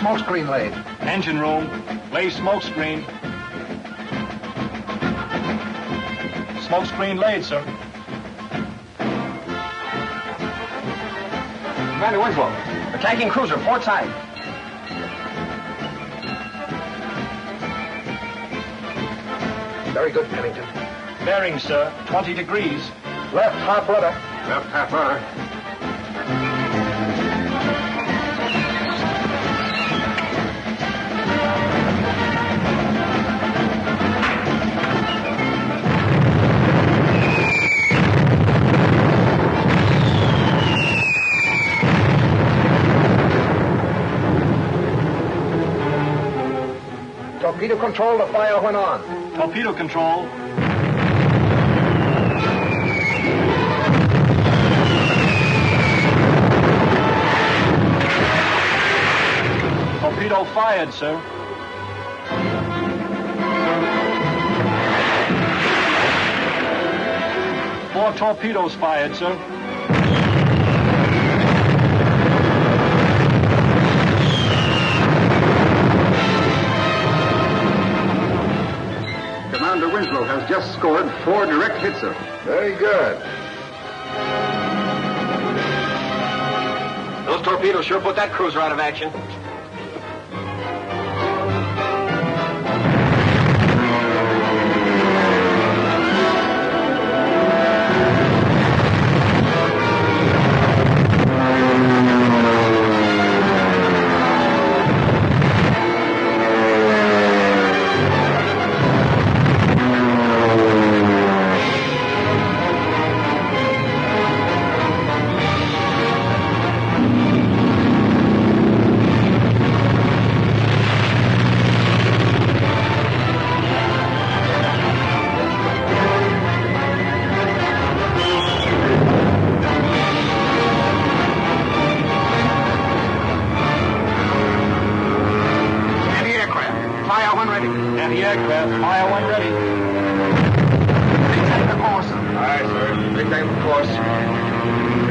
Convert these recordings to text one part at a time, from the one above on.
smoke screen laid? Engine room. Lay smoke screen. Smoke screen laid, sir. Commander Winslow, attacking cruiser, port side. Very good, Pennington. Bearing, sir. 20 degrees. Left half rudder. Left half rudder. Torpedo control, the fire went on. Torpedo control. Torpedo fired, sir. Four torpedoes fired, sir. Commander Winslow has just scored 4 direct hits, sir. Very good. Those torpedoes sure put that cruiser out of action. Anti-aircraft, fire when ready. Maintain the course. Aye, sir. Maintain the course.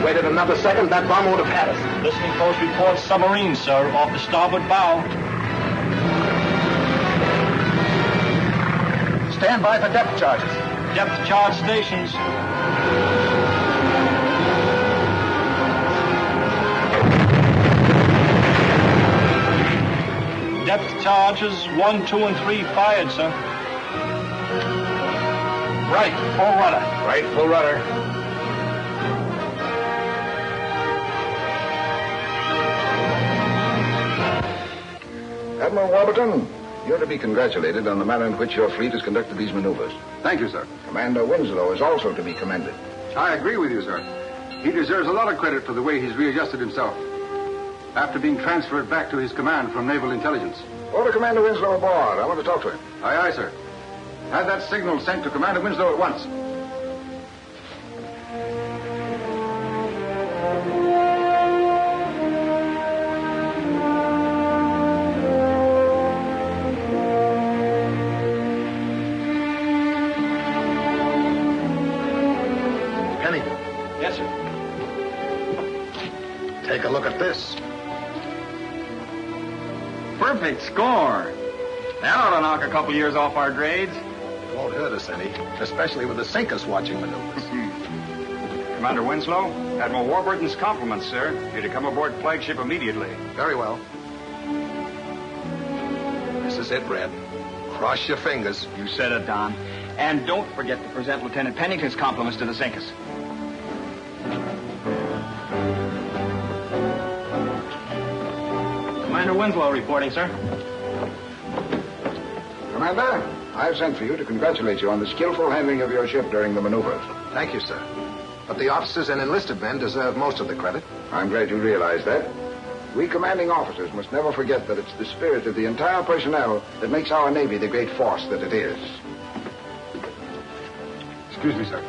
Waited another second, that bomb would have had us. Listening post reports submarine, sir, off the starboard bow. Stand by for depth charges. Depth charge stations. Depth charges 1, 2, and 3 fired, sir. Right, full rudder. Right, full rudder. Admiral Warburton, you're to be congratulated on the manner in which your fleet has conducted these maneuvers. Thank you, sir. Commander Winslow is also to be commended. I agree with you, sir. He deserves a lot of credit for the way he's readjusted himself after being transferred back to his command from Naval Intelligence. Order Commander Winslow aboard. I want to talk to him. Aye, aye, sir. Have that signal sent to Commander Winslow at once. Pennington, Yes, sir. take a look at this. Perfect score. That ought to knock a couple years off our grades. It won't hurt us any, especially with the sink us watching maneuvers. Commander Winslow, Admiral Warburton's compliments, sir. You're to come aboard flagship immediately. Very well. This is it, Red. Cross your fingers. You said it, Don. And don't forget to present Lieutenant Pennington's compliments to the Zinkas. Commander Winslow reporting, sir. Commander, I've sent for you to congratulate you on the skillful handling of your ship during the maneuvers. Thank you, sir. But the officers and enlisted men deserve most of the credit. I'm glad you realize that. We commanding officers must never forget that it's the spirit of the entire personnel that makes our Navy the great force that it is. Excuse me, sir.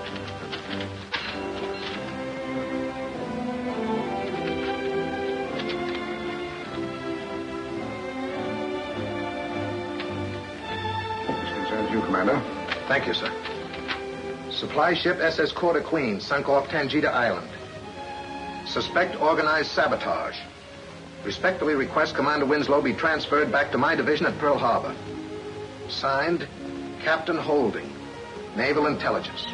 This concerns you, Commander. Thank you, sir. Supply ship SS Quarter Queen sunk off Tangita Island. Suspect organized sabotage. Respectfully request Commander Winslow be transferred back to my division at Pearl Harbor. Signed, Captain Holding, Naval Intelligence.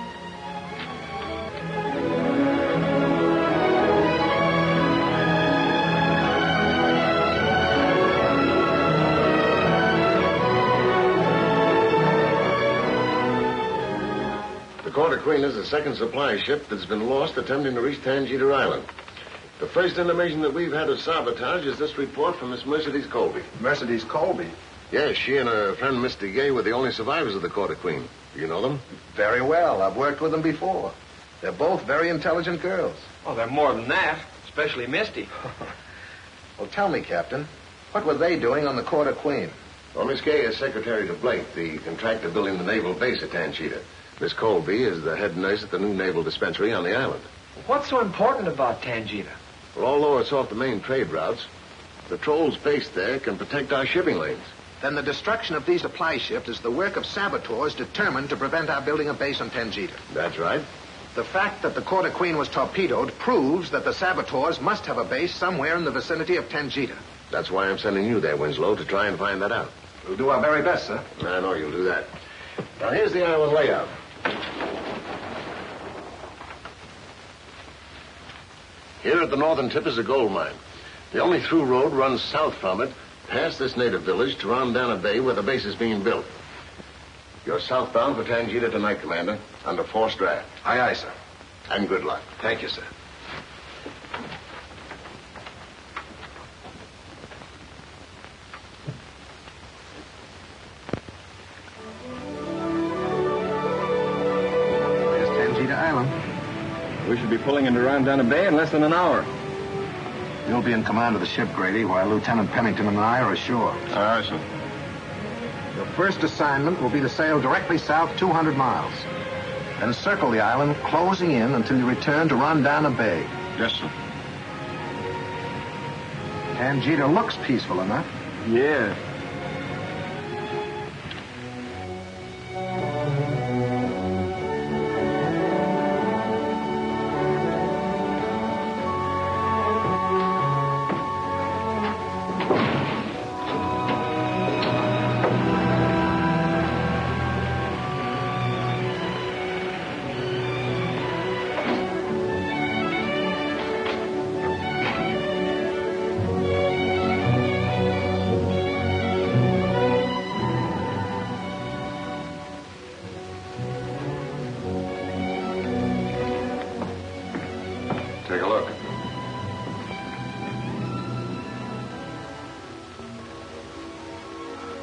The Quarter Queen is the second supply ship that's been lost attempting to reach Tangita Island. The first intimation that we've had of sabotage is this report from Miss Mercedes Colby. Mercedes Colby? Yes, she and her friend Mr. Gay were the only survivors of the Quarter Queen. Do you know them? Very well. I've worked with them before. They're both very intelligent girls. Oh, they're more than that, especially Misty. Well, tell me, Captain, what were they doing on the Quarter Queen? Well, Miss Gay is secretary to Blake, the contractor building the naval base at Tangita. Miss Colby is the head nurse at the new naval dispensary on the island. What's so important about Tangita? Well, although it's off the main trade routes, the trolls based there can protect our shipping lanes. Then the destruction of these supply ships is the work of saboteurs determined to prevent our building a base on Tangita. That's right. The fact that the Quarter Queen was torpedoed proves that the saboteurs must have a base somewhere in the vicinity of Tangita. That's why I'm sending you there, Winslow, to try and find that out. We'll do our very best, sir. I know you'll do that. Now, here's the island layout. Here at the northern tip is a gold mine. The only through road runs south from it, past this native village, to Rondana Bay, where the base is being built. You're southbound for Tangita tonight, Commander, under forced draft. Aye, aye, sir. And good luck. Thank you, sir. There's Tangita Island. We should be pulling into Rondana Bay in less than an hour. You'll be in command of the ship, Grady, while Lieutenant Pennington and I are ashore. Aye, sir. Your first assignment will be to sail directly south 200 miles. Then circle the island, closing in until you return to Rondana Bay. Yes, sir. Tangita looks peaceful enough. Yeah. Take a look.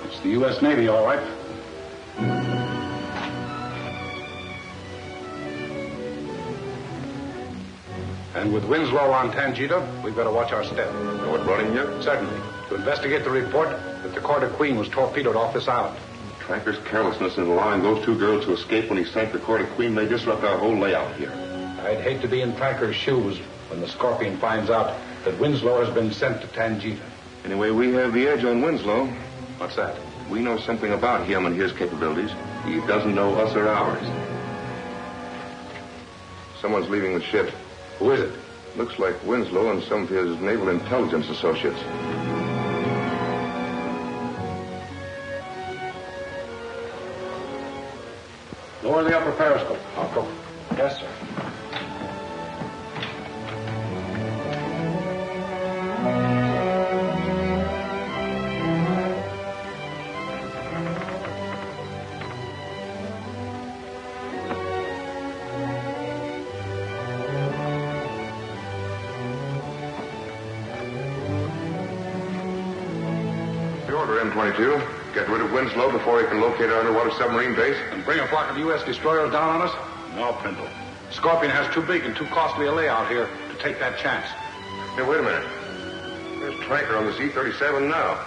It's the U.S. Navy, all right. And with Winslow on Tangita, we've got to watch our step. Know what brought him here? Certainly. To investigate the report that the Quarter Queen was torpedoed off this island. Tracker's carelessness in allowing those two girls to escape when he sank the Quarter Queen may disrupt our whole layout here. I'd hate to be in Tracker's shoes when the Scorpion finds out that Winslow has been sent to Tangita. Anyway, we have the edge on Winslow. What's that? We know something about him and his capabilities. He doesn't know us or ours. Someone's leaving the ship. Who is it? Looks like Winslow and some of his naval intelligence associates. Lower the upper periscope. I'll go. Yes, sir. The order, M22. Get rid of Winslow before he can locate our underwater submarine base. And bring a flock of U.S. destroyers down on us? No, Pinto. Scorpion has too big and too costly a layout here to take that chance. Hey, wait a minute. There's Tracker on the C-37 now.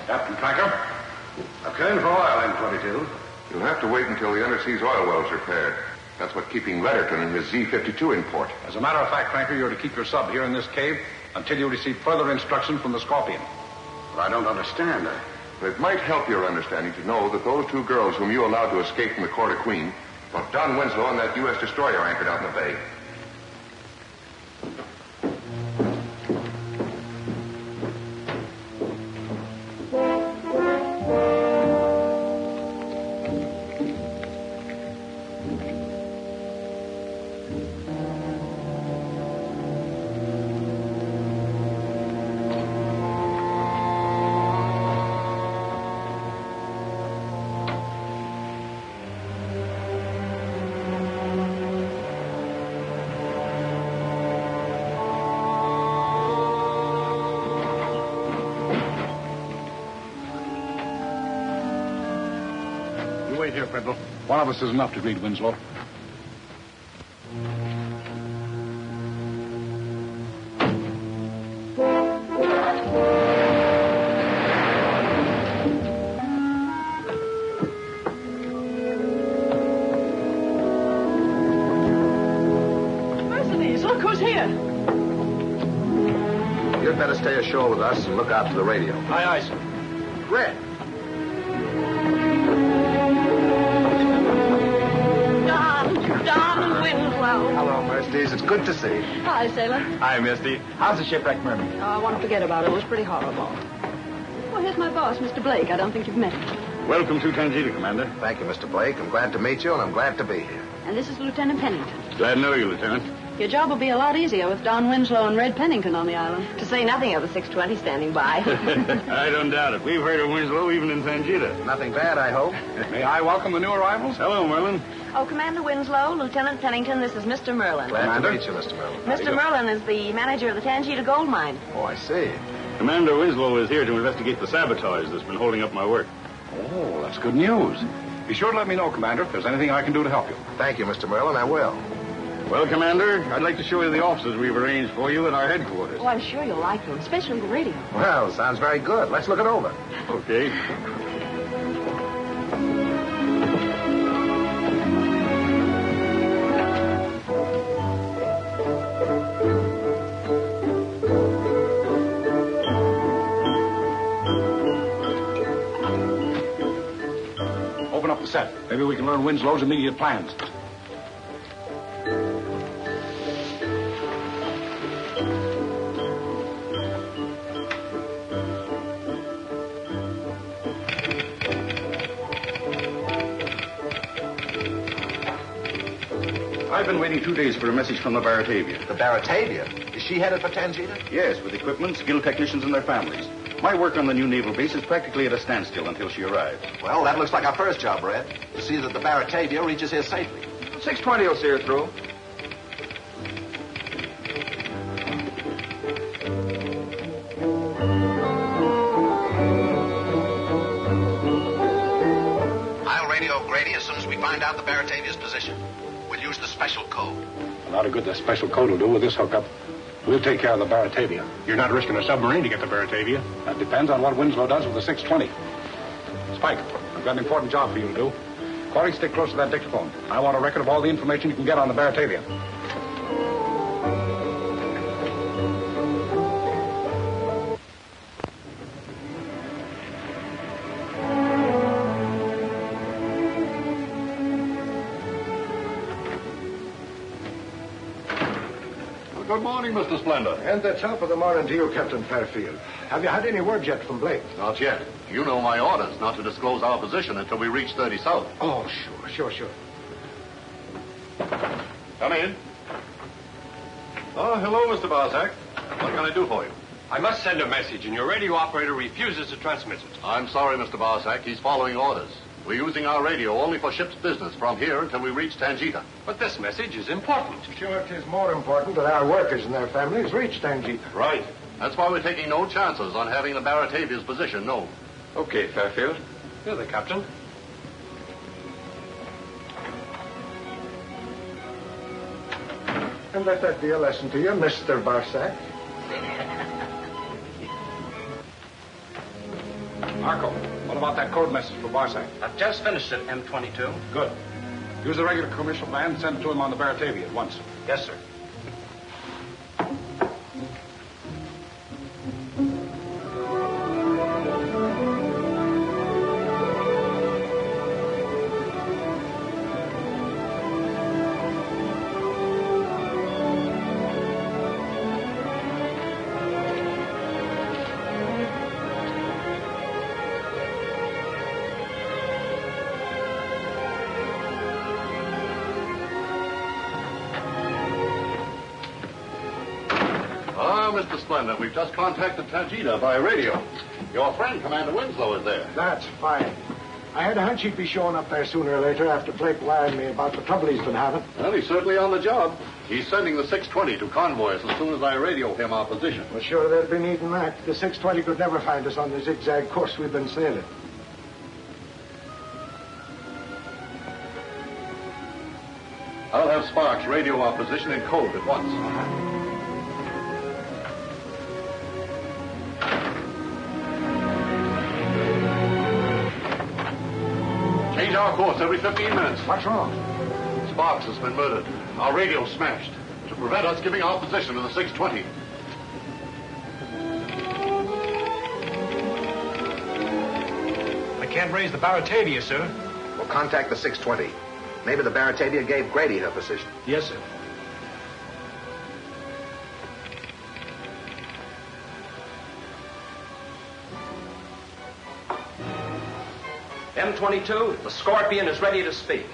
Captain Tracker? I've come in for oil, M22. You'll have to wait until the underseas oil wells are repaired. That's what's keeping Letterton and his Z-52 in port. As a matter of fact, Cranker, you're to keep your sub here in this cave until you receive further instruction from the Scorpion. But I don't understand. It might help your understanding to know that those two girls whom you allowed to escape from the Court of Queen brought Don Winslow and that U.S. destroyer anchored out in the bay. Wait here, Prindle. One of us is enough to read Winslow. Mercedes, look who's here. You'd better stay ashore with us and look out for the radio. Aye, aye, sir. Red. Don Winslow. Hello, Mercedes. It's good to see you. Hi, sailor. Hi, Misty. How's the shipwreck, Merman? Oh, I want to forget about it. It was pretty horrible. Well, here's my boss, Mr. Blake. I don't think you've met him. Welcome to Tangita, Commander. Thank you, Mr. Blake. I'm glad to meet you, and I'm glad to be here. And this is Lieutenant Pennington. Glad to know you, Lieutenant. Your job will be a lot easier with Don Winslow and Red Pennington on the island. To say nothing of the 620 standing by. I don't doubt it. We've heard of Winslow even in Tangita. Nothing bad, I hope. May I welcome the new arrivals? Hello, Merlin. Oh, Commander Winslow, Lieutenant Pennington, this is Mr. Merlin. Glad to meet you, Mr. Merlin. Mr. Merlin is the manager of the Tangita gold mine. Oh, I see. Commander Winslow is here to investigate the sabotage that's been holding up my work. Oh, that's good news. Be sure to let me know, Commander, if there's anything I can do to help you. Thank you, Mr. Merlin. I will. Well, Commander, I'd like to show you the offices we've arranged for you at our headquarters. Oh, I'm sure you'll like them, especially the radio. Well, sounds very good. Let's look it over. Okay. Open up the set. Maybe we can learn Winslow's immediate plans. I've been waiting 2 days for a message from the Baratavia. The Baratavia? Is she headed for Tangita? Yes, with equipment, skilled technicians, and their families. My work on the new naval base is practically at a standstill until she arrives. Well, that looks like our first job, Red. To see that the Baratavia reaches here safely. 620 will see her through. I'll radio Grady as soon as we find out the Baratavia's position. We'll use the special code. A lot of good the special code will do with this hookup. We'll take care of the Baratavia. You're not risking a submarine to get the Baratavia. That depends on what Winslow does with the 620. Spike, I've got an important job for you to do. Corey, stick close to that dictaphone. I want a record of all the information you can get on the Baratavia. Good morning, Mr. Splendor. And the top of the morning to you, Captain Fairfield. Have you had any word yet from Blake? Not yet. You know my orders not to disclose our position until we reach 30 South. Oh, sure. Come in. Oh, hello, Mr. Barzak. What can I do for you? I must send a message, and your radio operator refuses to transmit it. I'm sorry, Mr. Barzak. He's following orders. We're using our radio only for ship's business from here until we reach Tangita. But this message is important. Sure, it is more important that our workers and their families reach Tangita. Right. That's why we're taking no chances on having the Baratavia's position known. Okay, Fairfield. You're the captain. And let that be a lesson to you, Mr. Barsack. Marco, one of about that code message for Barside? I've just finished it, M22. Good. Use the regular commercial band and send it to him on the Baratavia at once. Yes, sir. Mr. Splendor, we've just contacted Tajita by radio. Your friend, Commander Winslow, is there. That's fine. I had a hunch he'd be showing up there sooner or later after Blake wired me about the trouble he's been having. Well, he's certainly on the job. He's sending the 620 to convoy us as soon as I radio him our position. Well, sure, they'd be needing that. The 620 could never find us on the zigzag course we've been sailing. I'll have Sparks radio our position in code at once. Change our course every 15 minutes. What's wrong? Sparks has been murdered. Our radio's smashed. To prevent us giving our position to the 620. I can't raise the Baratavia, sir. We'll contact the 620. Maybe the Baratavia gave Grady her position. Yes, sir. M22, the Scorpion is ready to speak.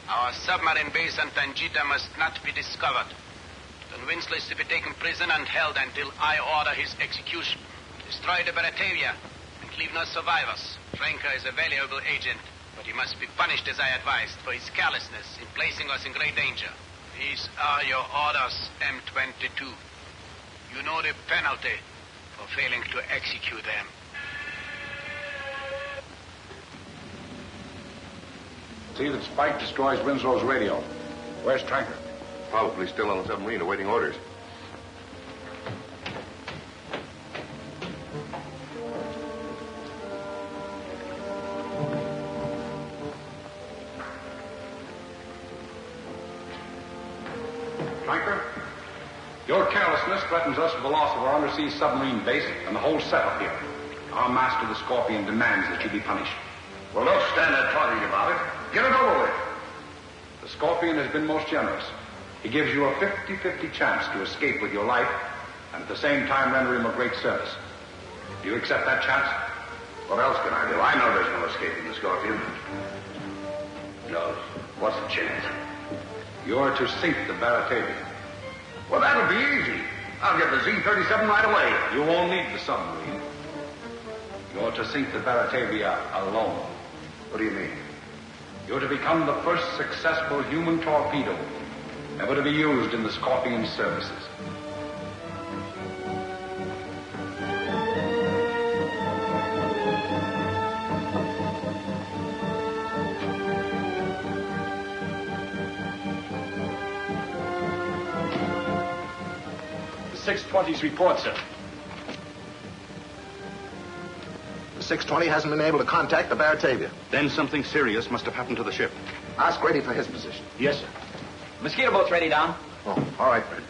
Our submarine base on Tangita must not be discovered. Then Winslow is to be taken prisoner and held until I order his execution. Destroy the Baratavia and leave no survivors. Franca is a valuable agent, but he must be punished as I advised for his carelessness in placing us in great danger. These are your orders, M22. You know the penalty for failing to execute them. See that Spike destroys Winslow's radio. Where's Tranker? Probably still on the submarine awaiting orders. Tranker, your carelessness threatens us with the loss of our undersea submarine base and the whole setup here. Our master, the Scorpion, demands that you be punished. Well, don't stand there talking about it. Get it over with. The Scorpion has been most generous. He gives you a 50-50 chance to escape with your life and at the same time render him a great service. Do you accept that chance? What else can I do? I know there's no escaping the Scorpion. No. What's the chance? You're to sink the Baratavia. Well, that'll be easy. I'll get the Z-37 right away. You won't need the submarine. You're to sink the Baratavia alone. What do you mean? You're to become the first successful human torpedo ever to be used in the Scorpion's services. The 620's report, sir. The 620 hasn't been able to contact the Baratavia. Then something serious must have happened to the ship. Ask Grady for his position. Yes, sir. Mosquito boat's ready, Don. Oh, all right, Fred.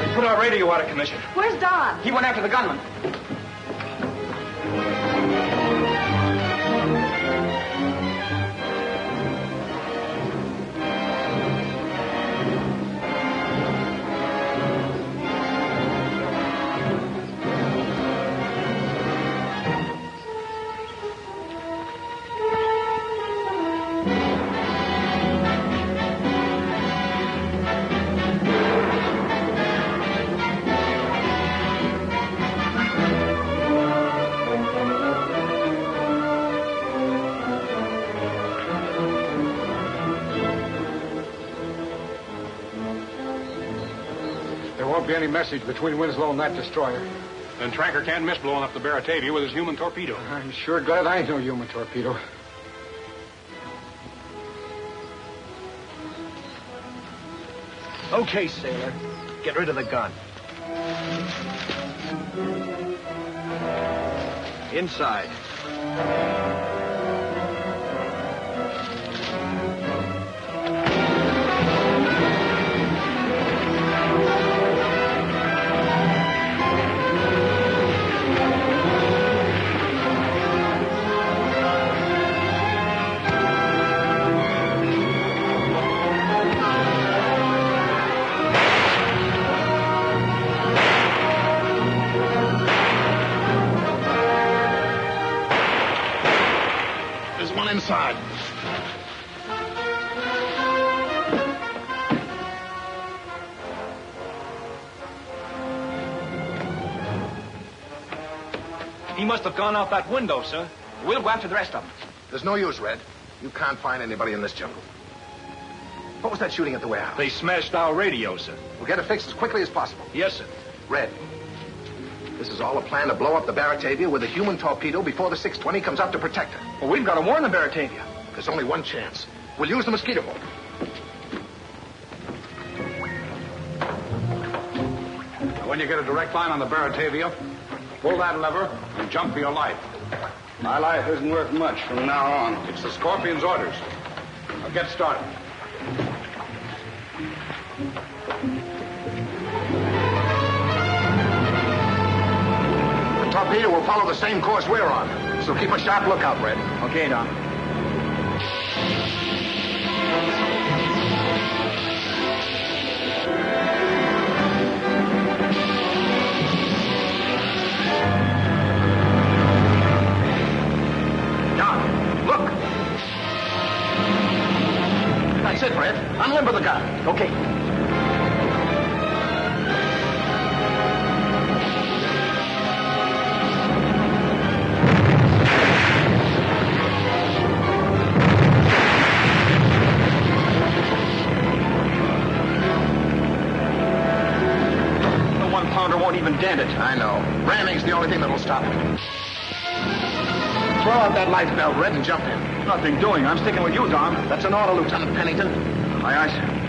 We put our radio out of commission. Where's Don? He went after the gunman. won't be any message between Winslow and that destroyer. Then Tracker can't miss blowing up the Baratavia with his human torpedo. I'm sure glad I ain't no human torpedo. Okay, sailor. Get rid of the gun. Inside. Inside. He must have gone out that window, sir. We'll go after the rest of them. There's no use, Red. You can't find anybody in this jungle. What was that shooting at the warehouse? They smashed our radio, sir. We'll get it fixed as quickly as possible. Yes, sir. Red, this is all a plan to blow up the Baratavia with a human torpedo before the 620 comes up to protect her. Well, we've got to warn the Baratavia. There's only one chance. We'll use the mosquito boat. When you get a direct line on the Baratavia, pull that lever and jump for your life. My life isn't worth much from now on. It's the Scorpion's orders. Now get started. The torpedo will follow the same course we're on, so keep a sharp lookout, Red. Okay, Don. That's it, Red. Unlimber the gun. Okay. The one-pounder won't even dent it. I know. Ramming's the only thing that'll stop it. Throw out that life belt, Red, and jump in. Nothing doing. I'm sticking with you, Don. That's an order, Lieutenant Pennington. Aye, aye, sir.